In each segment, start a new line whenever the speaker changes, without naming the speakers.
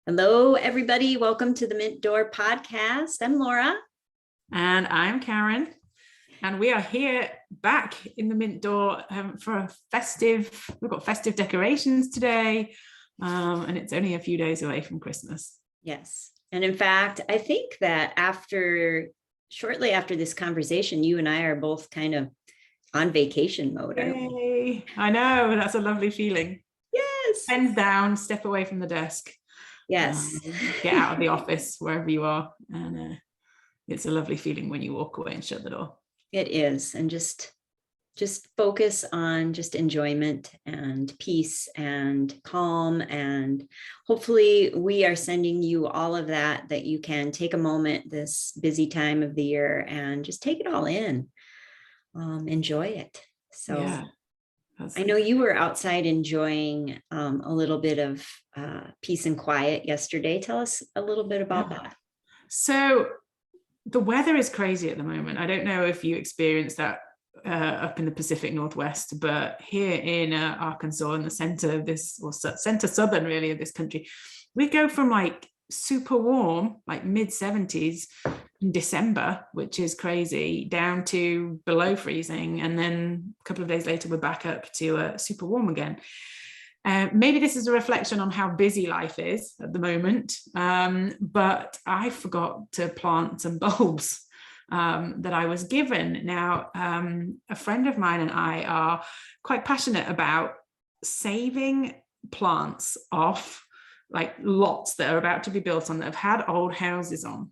Hello, everybody. Welcome to the Mint Door podcast. I'm Laura.
And I'm Karen. And we are here back in the Mint Door for a we've got festive decorations today. And it's only a few days away from Christmas.
Yes. And in fact, I think that shortly after this conversation, you and I are both kind of on vacation mode.
Yay. I know, that's a lovely feeling.
Yes.
Pens down, step away from the desk.
Yes.
Get out of the office, wherever you are. And it's a lovely feeling when you walk away and shut the door.
It is. And just focus on just enjoyment and peace and calm. And hopefully we are sending you all of that you can take a moment this busy time of the year and just take it all in. Enjoy it. So yeah, I know you were outside enjoying a little bit of peace and quiet yesterday. Tell us a little bit about that.
So the weather is crazy at the moment. I don't know if you experienced that up in the Pacific Northwest, but here in Arkansas, in the center of this, or center southern really of this country, we go from like super warm, like mid 70s in December, which is crazy, down to below freezing. And then a couple of days later, we're back up to super warm again. Maybe this is a reflection on how busy life is at the moment, but I forgot to plant some bulbs that I was given. Now, a friend of mine and I are quite passionate about saving plants off like lots that are about to be built on that have had old houses on.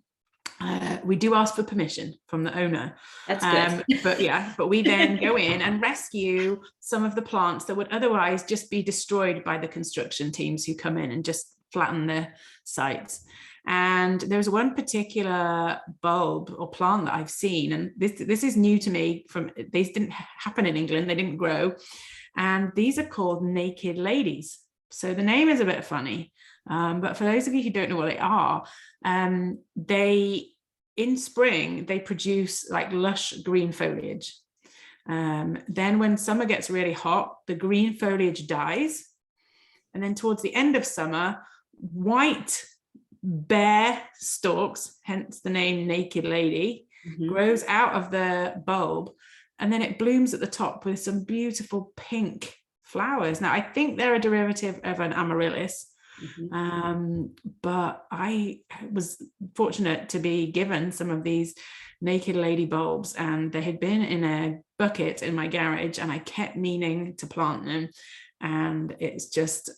We do ask for permission from the owner.
That's good.
but we then go in and rescue some of the plants that would otherwise just be destroyed by the construction teams who come in and just flatten the sites. And there's one particular bulb or plant that I've seen, and this is new to me. These didn't happen in England, they didn't grow, and these are called naked ladies. So the name is a bit funny, but for those of you who don't know what they are, in spring they produce like lush green foliage. Then when summer gets really hot, the green foliage dies, and then towards the end of summer, white bare stalks, hence the name naked lady, grows out of the bulb, and then it blooms at the top with some beautiful pink flowers. Now I think they're a derivative of an amaryllis. But I was fortunate to be given some of these naked lady bulbs, and they had been in a bucket in my garage, and I kept meaning to plant them. And it's just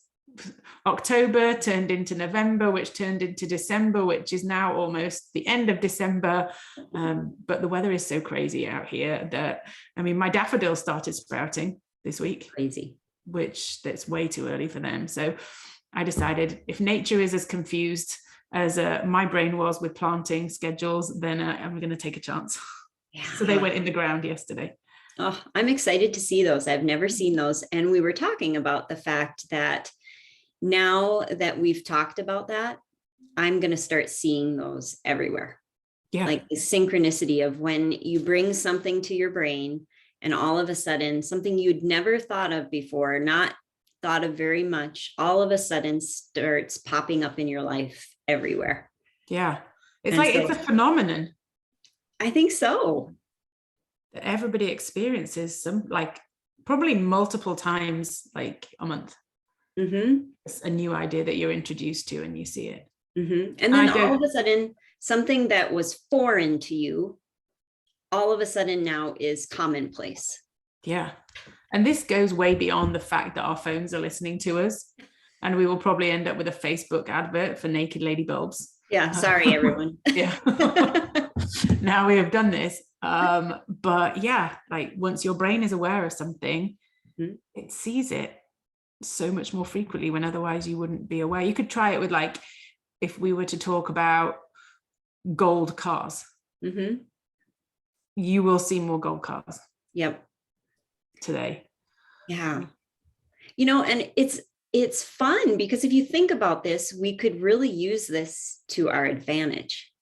October turned into November, which turned into December, which is now almost the end of December. But the weather is so crazy out here that, I mean, my daffodils started sprouting this week.
Crazy.
Which that's way too early for them. So I decided if nature is as confused as my brain was with planting schedules, then I'm going to take a chance. Yeah. So they went in the ground yesterday.
Oh, I'm excited to see those. I've never seen those. And we were talking about the fact that now that we've talked about that, I'm going to start seeing those everywhere. Yeah. Like the synchronicity of when you bring something to your brain and all of a sudden something you'd never thought of before, not thought of very much, all of a sudden starts popping up in your life everywhere.
Yeah. It's it's a phenomenon.
I think so.
That everybody experiences some, like probably multiple times, like a month. It's a new idea that you're introduced to and you see it.
And then all of a sudden, something that was foreign to you, all of a sudden now is commonplace.
Yeah. And this goes way beyond the fact that our phones are listening to us, and we will probably end up with a Facebook advert for naked lady bulbs.
Yeah. Sorry, everyone.
Yeah. Now we have done this. But yeah, like once your brain is aware of something, it sees it so much more frequently when otherwise you wouldn't be aware. You could try it with, like, if we were to talk about gold cars, you will see more gold cars.
Yep.
Today.
Yeah. You know, and it's fun because if you think about this, we could really use this to our advantage.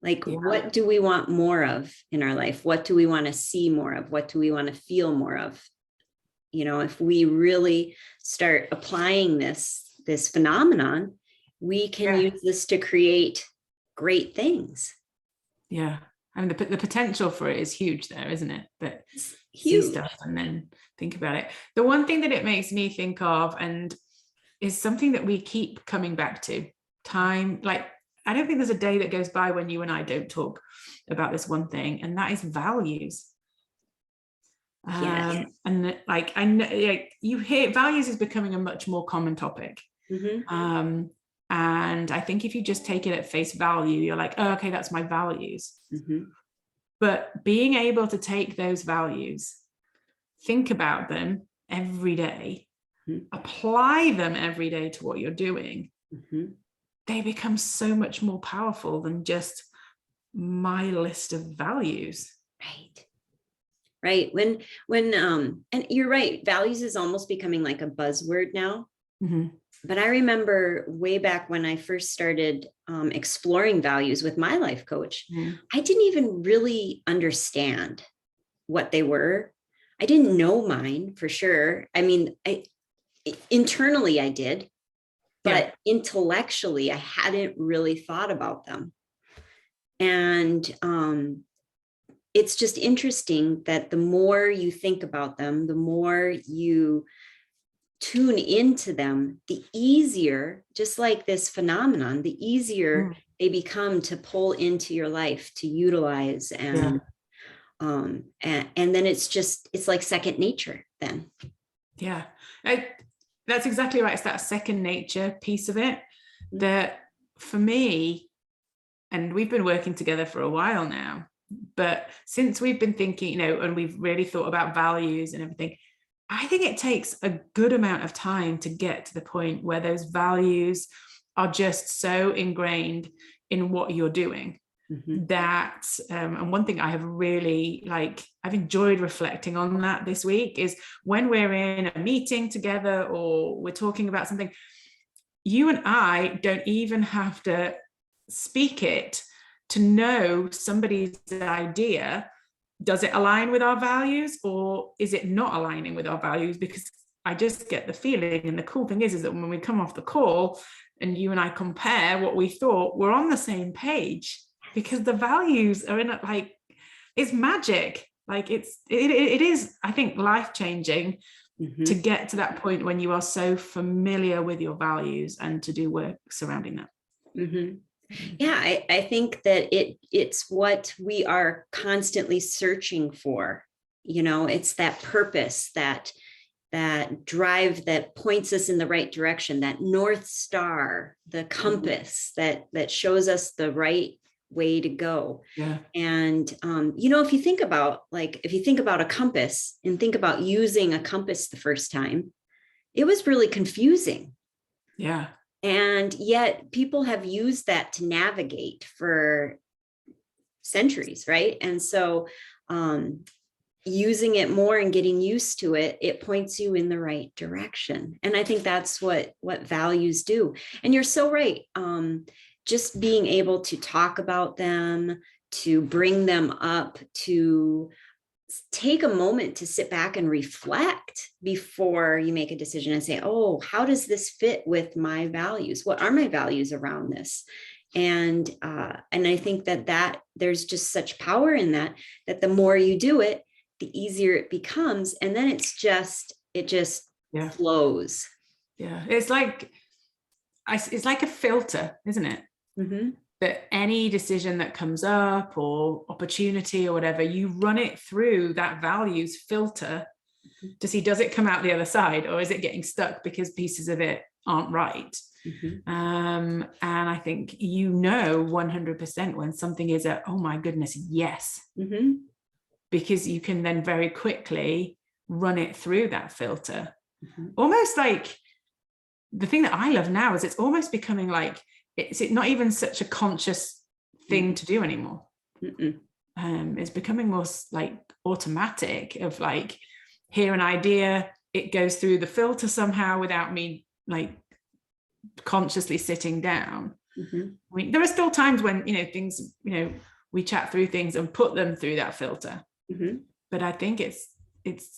Like, what do we want more of in our life? What do we want to see more of? What do we want to feel more of? You know, if we really start applying this phenomenon, we can use this to create great things.
Yeah. I mean, the potential for it is huge there, isn't it? But
huge.
See stuff and then think about it. The one thing that it makes me think of, and is something that we keep coming back to, time, like, I don't think there's a day that goes by when you and I don't talk about this one thing, and that is values.
Yes.
And like, I know, like, you hear values is becoming a much more common topic.
Mm-hmm.
And I think if you just take it at face value, you're like, oh, okay, that's my values.
Mm-hmm.
But being able to take those values, think about them every day,
mm-hmm.
apply them every day to what you're doing,
mm-hmm.
they become so much more powerful than just my list of values.
Right. When and you're right, values is almost becoming like a buzzword now.
Mm-hmm.
But I remember way back when I first started exploring values with my life coach, I didn't even really understand what they were. I didn't know mine for sure. I mean, internally I did, but intellectually I hadn't really thought about them. And it's just interesting that the more you think about them, the more you tune into them, the easier, just like this phenomenon, the easier they become to pull into your life, to utilize. And then it's like second nature then.
Yeah, that's exactly right. It's that second nature piece of it that for me, and we've been working together for a while now, but since we've been thinking, and we've really thought about values and everything, I think it takes a good amount of time to get to the point where those values are just so ingrained in what you're doing. That and one thing I have really I've enjoyed reflecting on that this week is when we're in a meeting together or we're talking about something, you and I don't even have to speak it to know somebody's idea. Does it align with our values or is it not aligning with our values? Because I just get the feeling, and the cool thing is that when we come off the call and you and I compare what we thought, we're on the same page because the values are in it. It's magic. It is, I think, life-changing to get to that point when you are so familiar with your values and to do work surrounding that.
Yeah, I think that it's what we are constantly searching for. It's that purpose, that drive that points us in the right direction, that North Star, the compass that shows us the right way to go.
Yeah.
And if you think about a compass and think about using a compass the first time, it was really confusing.
Yeah.
And yet people have used that to navigate for centuries, right? And so using it more and getting used to it, it points you in the right direction. And I think that's what values do. And you're so right. Just being able to talk about them, to bring them up, to take a moment to sit back and reflect before you make a decision and say, oh, how does this fit with my values? What are my values around this? And I think that there's just such power in that the more you do it, the easier it becomes. And then it just flows.
Yeah. It's like a filter, isn't it? That any decision that comes up or opportunity or whatever, you run it through that values filter to see, does it come out the other side or is it getting stuck because pieces of it aren't right? And I think 100% when something is oh my goodness, yes. Because you can then very quickly run it through that filter. Almost like the thing that I love now is it's almost becoming like, it's not even such a conscious thing to do anymore. It's becoming more like automatic of hear an idea, it goes through the filter somehow without me consciously sitting down. I mean, there are still times when things we chat through things and put them through that filter, but I think it's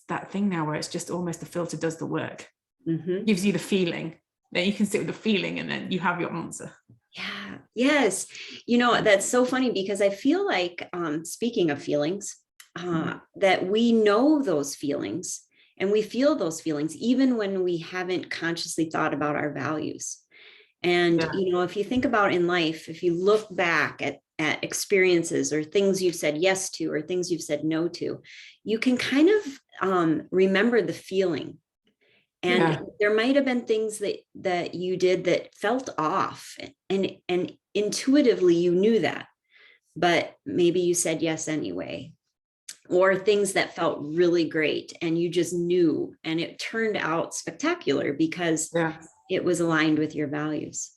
that thing now where it's just almost the filter does the work, gives you the feeling. then you can sit with the feeling and then you have your answer.
Yeah. Yes. That's so funny because I feel like, speaking of feelings, that we know those feelings and we feel those feelings, even when we haven't consciously thought about our values. And, if you think about in life, if you look back at experiences or things you've said yes to, or things you've said no to, you can kind of remember the feeling. And there might have been things that you did that felt off, and intuitively you knew that, but maybe you said yes anyway, or things that felt really great and you just knew, and it turned out spectacular because it was aligned with your values.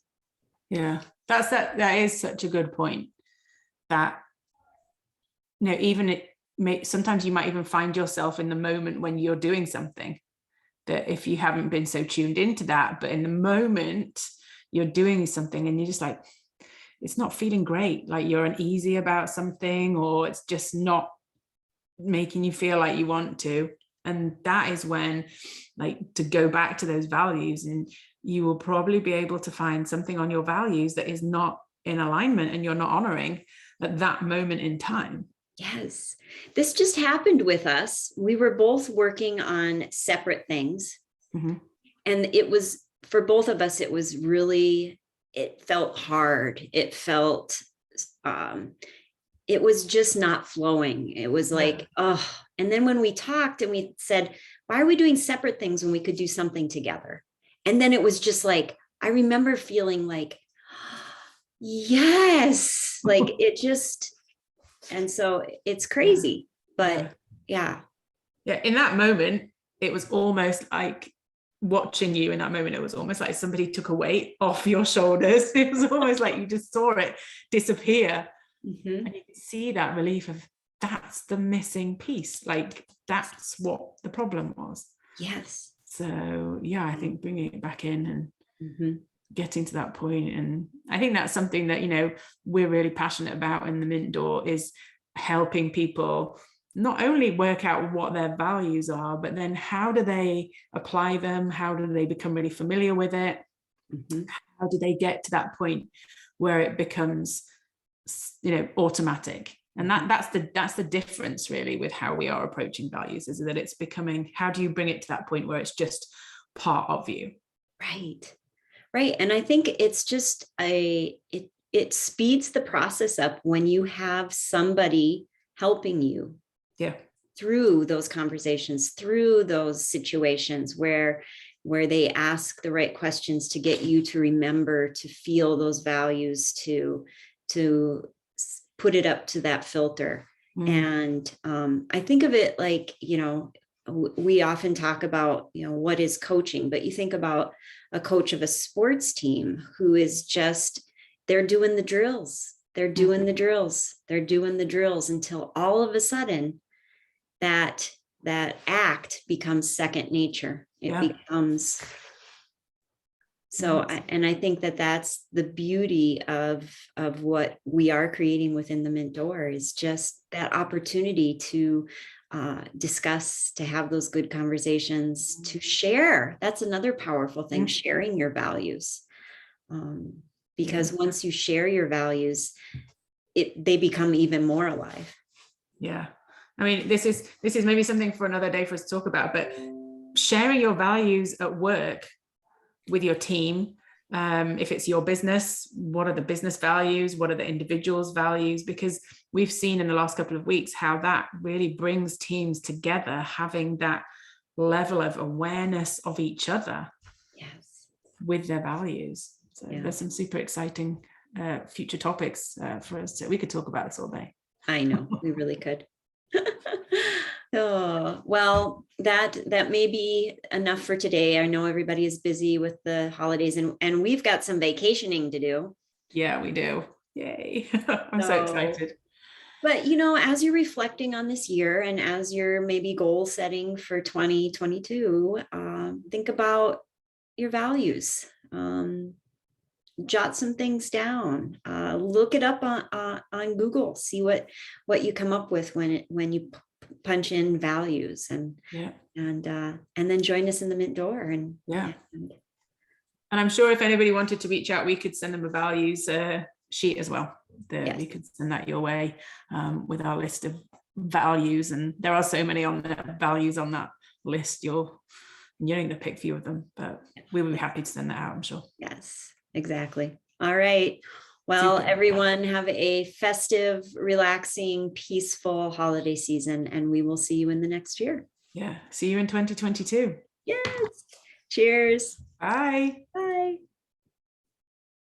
Yeah, that is such a good point. That, even sometimes you might even find yourself in the moment when you're doing something that if you haven't been so tuned into that, but in the moment you're doing something and you're just like, it's not feeling great, like you're uneasy about something, or it's just not making you feel like you want to. And that is when, like, to go back to those values, and you will probably be able to find something on your values that is not in alignment and you're not honoring at that moment in time. Yes.
This just happened with us. We were both working on separate things. And it was, for both of us, it was really, it felt hard. It felt, it was just not flowing. It was like, and then when we talked and we said, why are we doing separate things when we could do something together? And then it was just like, I remember feeling like, yes, like it just, and so it's crazy, but yeah.
In that moment, it was almost like watching you in that moment. It was almost like somebody took a weight off your shoulders. It was almost like you just saw it disappear. And you can see that relief of, that's the missing piece. Like, that's what the problem was.
Yes.
So I think bringing it back in and getting to that point. And I think that's something that, we're really passionate about in the Mint Door, is helping people not only work out what their values are, but then how do they apply them? How do they become really familiar with it? How do they get to that point where it becomes, automatic? And that's the difference really with how we are approaching values, is that it's becoming, how do you bring it to that point where it's just part of you?
Right. And I think it's just it speeds the process up when you have somebody helping you through those conversations, through those situations where they ask the right questions to get you to remember, to feel those values, to put it up to that filter. And I think of it like, we often talk about, what is coaching, but you think about a coach of a sports team who is just, they're doing the drills. They're doing the drills. They're doing the drills until all of a sudden that act becomes second nature. It becomes. So, I think that that's the beauty of what we are creating within the Mint Door, is just that opportunity to discuss, to have those good conversations, to share. That's another powerful thing, sharing your values. Because once you share your values, they become even more alive.
Yeah. I mean, this is maybe something for another day for us to talk about, but sharing your values at work with your team, if it's your business, what are the business values? What are the individuals' values? Because we've seen in the last couple of weeks how that really brings teams together, having that level of awareness of each other with their values. So there's some super exciting future topics for us. We could talk about this all day.
I know, we really could. Oh, well, that may be enough for today. I know everybody is busy with the holidays, and we've got some vacationing to do.
Yeah, we do. Yay. I'm so excited.
But, as you're reflecting on this year, and as you're maybe goal setting for 2022, think about your values. Jot some things down, look it up on Google, see what you come up with when you punch in values, and then join us in the Mint Door. And
And I'm sure if anybody wanted to reach out, we could send them a values sheet as well.
Yes.
We could send that your way with our list of values. And there are so many on the values on that list. You're going to pick a few of them, but we will be happy to send that out, I'm sure.
Yes, exactly. All right. Well,
Super.
everyone have a festive, relaxing, peaceful holiday season, and we will see you in the next year.
Yeah. See you in 2022.
Yes. Cheers.
Bye.
Bye.